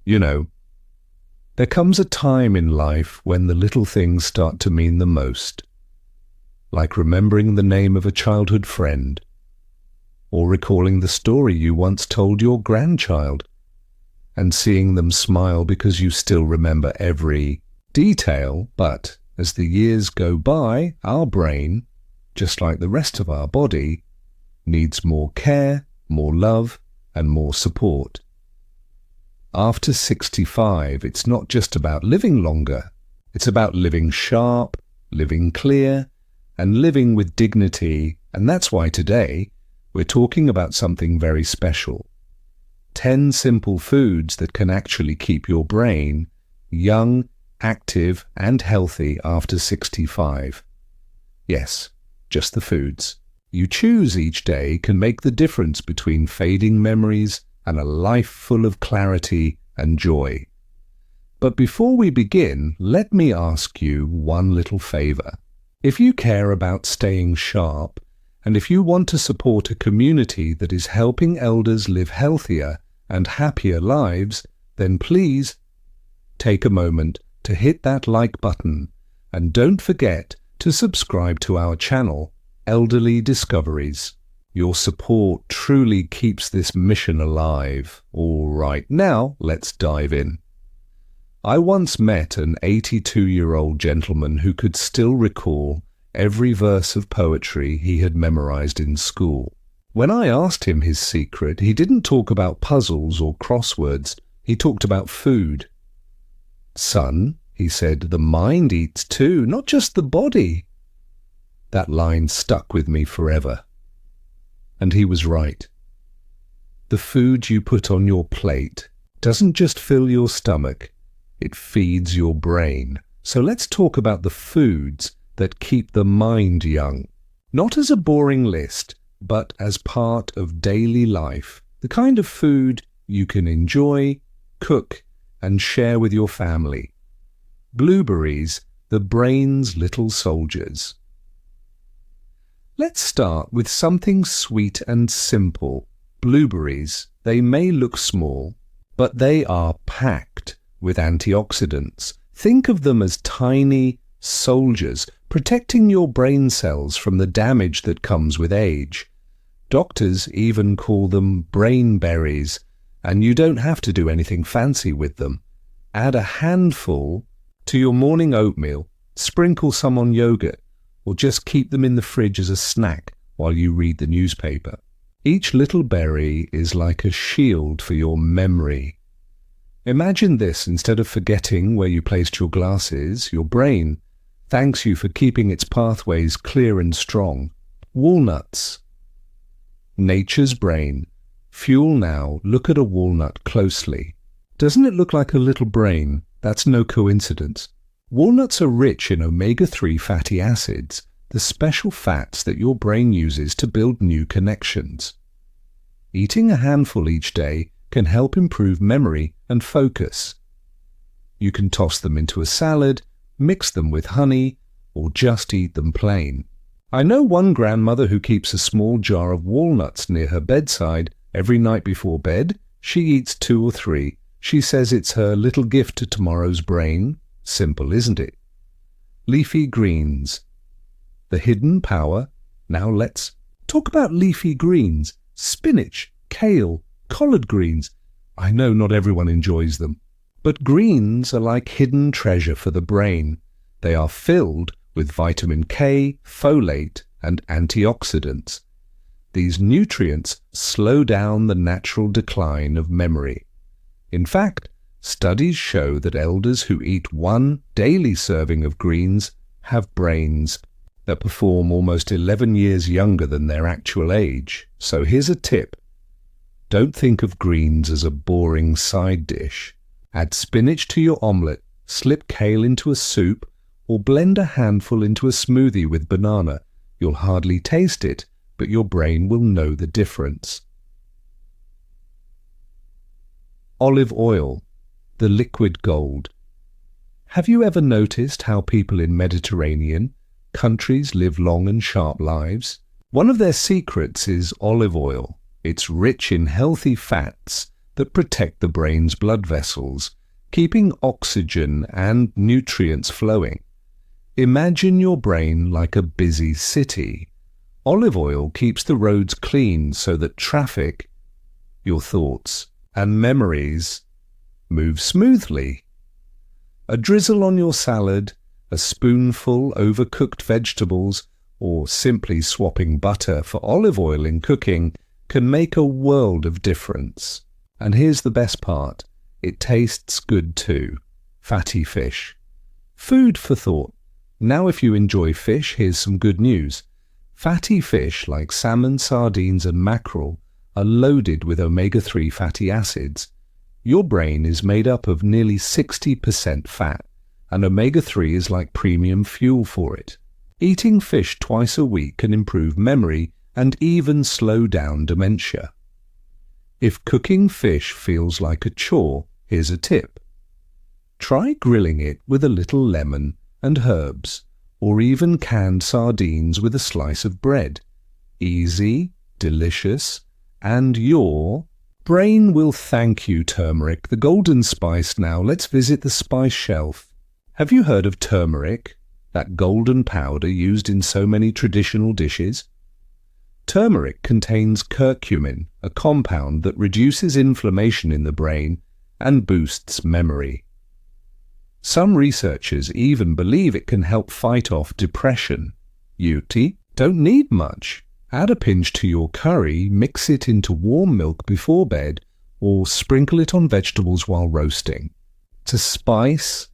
You know, there comes a time in life when the little things start to mean the most, like remembering the name of a childhood friend, or recalling the story you once told your grandchild, and seeing them smile because you still remember every detail. But as the years go by, our brain, just like the rest of our body, needs more care, more love, and more support. After 65, it's not just about living longer. It's about living sharp, living clear, and living with dignity. And that's why today we're talking about something very special. 10 simple foods that can actually keep your brain young, active, and healthy after 65. Yes, just the foods you choose each day can make the difference between fading memories and a life full of clarity and joy. But before we begin, let me ask you one little favor. If you care about staying sharp, and if you want to support a community that is helping elders live healthier and happier lives, then please take a moment to hit that like button, and don't forget to subscribe to our channel, Elderly Discoveries. Your support truly keeps this mission alive. All right, now let's dive in. I once met an 82-year-old gentleman who could still recall every verse of poetry he had memorized in school. When I asked him his secret, he didn't talk about puzzles or crosswords. He talked about food. "Son," he said, "the mind eats too, not just the body." That line stuck with me forever. And he was right. The food you put on your plate doesn't just fill your stomach, it feeds your brain. So let's talk about the foods that keep the mind young. Not as a boring list, but as part of daily life. The kind of food you can enjoy, cook, and share with your family. Blueberries, the brain's little soldiers. Let's start with something sweet and simple. Blueberries. They may look small, but they are packed with antioxidants. Think of them as tiny soldiers protecting your brain cells from the damage that comes with age. Doctors even call them brain berries, and you don't have to do anything fancy with them. Add a handful to your morning oatmeal, sprinkle some on yogurt, or just keep them in the fridge as a snack while you read the newspaper. Each little berry is like a shield for your memory. Imagine this: instead of forgetting where you placed your glasses, your brain thanks you for keeping its pathways clear and strong. Walnuts. Nature's brain. Fuel now. Look at a walnut closely. Doesn't it look like a little brain? That's no coincidence. Walnuts are rich in omega-3 fatty acids, the special fats that your brain uses to build new connections. Eating a handful each day can help improve memory and focus. You can toss them into a salad, mix them with honey, or just eat them plain. I know one grandmother who keeps a small jar of walnuts near her bedside. Every night before bed, she eats 2 or 3. She says it's her little gift to tomorrow's brain. Simple, isn't it? Leafy greens. The hidden power. Now let's talk about leafy greens. Spinach, kale, collard greens. I know not everyone enjoys them, but greens are like hidden treasure for the brain. They are filled with vitamin K, folate, and antioxidants. These nutrients slow down the natural decline of memory. In fact, studies show that elders who eat 1 daily serving of greens have brains that perform almost 11 years younger than their actual age. So here's a tip. Don't think of greens as a boring side dish. Add spinach to your omelette, slip kale into a soup, or blend a handful into a smoothie with banana. You'll hardly taste it, but your brain will know the difference. Olive oil. The liquid gold. Have you ever noticed how people in Mediterranean countries live long and sharp lives? One of their secrets is olive oil. It's rich in healthy fats that protect the brain's blood vessels, keeping oxygen and nutrients flowing. Imagine your brain like a busy city. Olive oil keeps the roads clean so that traffic, your thoughts, and memories move smoothly. A drizzle on your salad, a spoonful overcooked vegetables, or simply swapping butter for olive oil in cooking can make a world of difference. And here's the best part. It tastes good too. Fatty fish. Food for thought. Now if you enjoy fish, here's some good news. Fatty fish like salmon, sardines and mackerel are loaded with omega-3 fatty acids. Your brain is made up of nearly 60% fat, and omega-3 is like premium fuel for it. Eating fish twice a week can improve memory and even slow down dementia. If cooking fish feels like a chore, here's a tip. Try grilling it with a little lemon and herbs, or even canned sardines with a slice of bread. Easy, delicious, and your brain will thank you. Turmeric, the golden spice. Now let's visit the spice shelf. Have you heard of turmeric, that golden powder used in so many traditional dishes? Turmeric contains curcumin, a compound that reduces inflammation in the brain and boosts memory. Some researchers even believe it can help fight off depression. You don't need much. Add a pinch to your curry, mix it into warm milk before bed, or sprinkle it on vegetables while roasting. It's a spice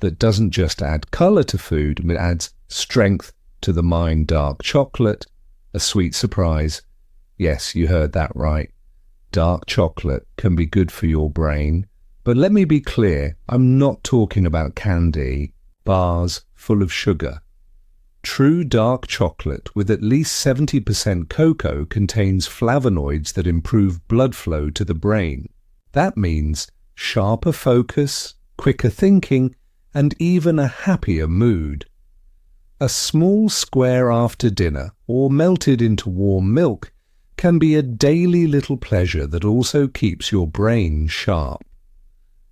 that doesn't just add colour to food, but adds strength to the mind. Dark chocolate, a sweet surprise. Yes, you heard that right. Dark chocolate can be good for your brain. But let me be clear, I'm not talking about candy, bars full of sugar. True dark chocolate with at least 70% cocoa contains flavonoids that improve blood flow to the brain. That means sharper focus, quicker thinking, and even a happier mood. A small square after dinner, or melted into warm milk, can be a daily little pleasure that also keeps your brain sharp.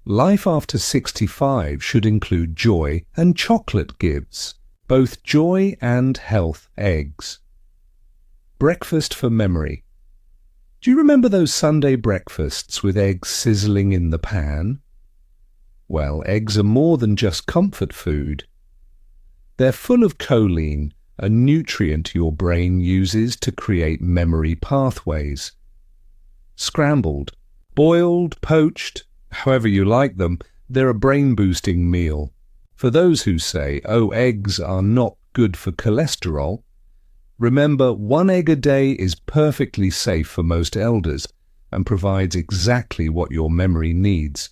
Life after 65 should include joy, and chocolate gives both joy and health. Eggs. Breakfast for memory. Do you remember those Sunday breakfasts with eggs sizzling in the pan? Well, eggs are more than just comfort food. They're full of choline, a nutrient your brain uses to create memory pathways. Scrambled, boiled, poached, however you like them, they're a brain-boosting meal. For those who say, oh, eggs are not good for cholesterol, remember, 1 egg a day is perfectly safe for most elders and provides exactly what your memory needs.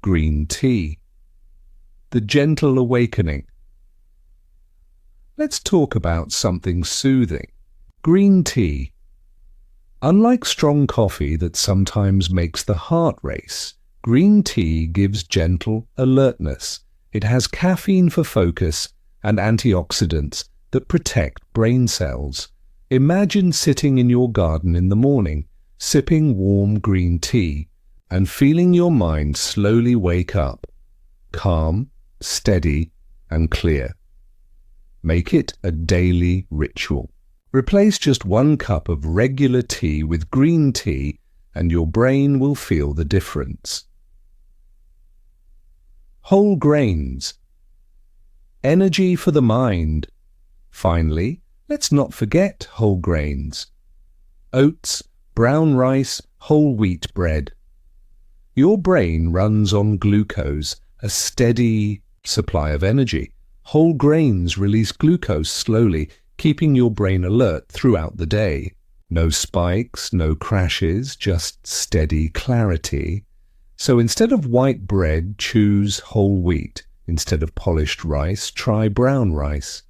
Green tea. The gentle awakening. Let's talk about something soothing. Green tea. Unlike strong coffee that sometimes makes the heart race, green tea gives gentle alertness. It has caffeine for focus and antioxidants that protect brain cells. Imagine sitting in your garden in the morning, sipping warm green tea, and feeling your mind slowly wake up, calm, steady, and clear. Make it a daily ritual. Replace just 1 cup of regular tea with green tea, and your brain will feel the difference. Whole grains. Energy for the mind. Finally, let's not forget whole grains. Oats, brown rice, whole wheat bread. Your brain runs on glucose, a steady supply of energy. Whole grains release glucose slowly, keeping your brain alert throughout the day. No spikes, no crashes, just steady clarity. So instead of white bread, choose whole wheat. Instead of polished rice, try brown rice.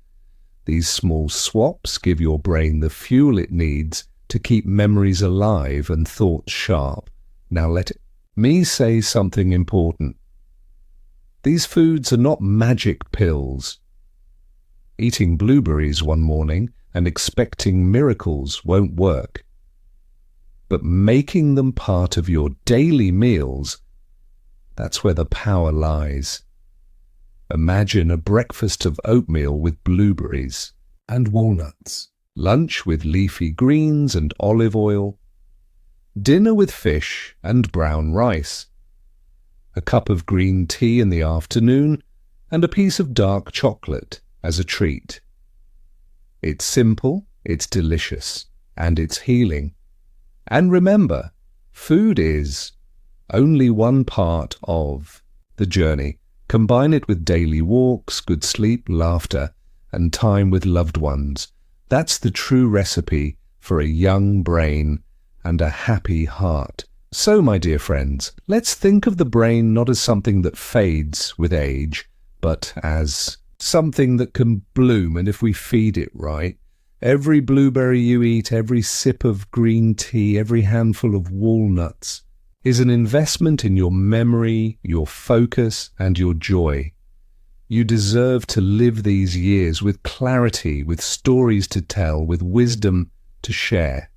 These small swaps give your brain the fuel it needs to keep memories alive and thoughts sharp. Now let me say something important. These foods are not magic pills. Eating blueberries one morning and expecting miracles won't work. but making them part of your daily meals, that's where the power lies. Imagine a breakfast of oatmeal with blueberries and walnuts, lunch with leafy greens and olive oil, dinner with fish and brown rice, a cup of green tea in the afternoon, and a piece of dark chocolate as a treat. It's simple, it's delicious, and it's healing. And remember, food is only one part of the journey. Combine it with daily walks, good sleep, laughter, and time with loved ones. That's the true recipe for a young brain and a happy heart. So, my dear friends, let's think of the brain not as something that fades with age, but as something that can bloom, and if we feed it right, every blueberry you eat, every sip of green tea, every handful of walnuts is an investment in your memory, your focus, and your joy. You deserve to live these years with clarity, with stories to tell, with wisdom to share.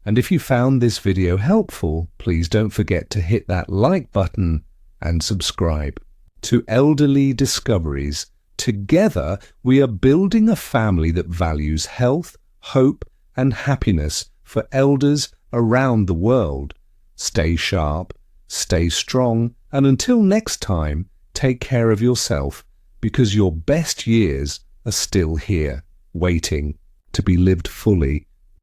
And if you found this video helpful, please don't forget to hit that like button and subscribe. To Elderly Discoveries, together we are building a family that values health, hope, and happiness for elders around the world. Stay sharp, stay strong, and until next time, take care of yourself, because your best years are still here, waiting to be lived fully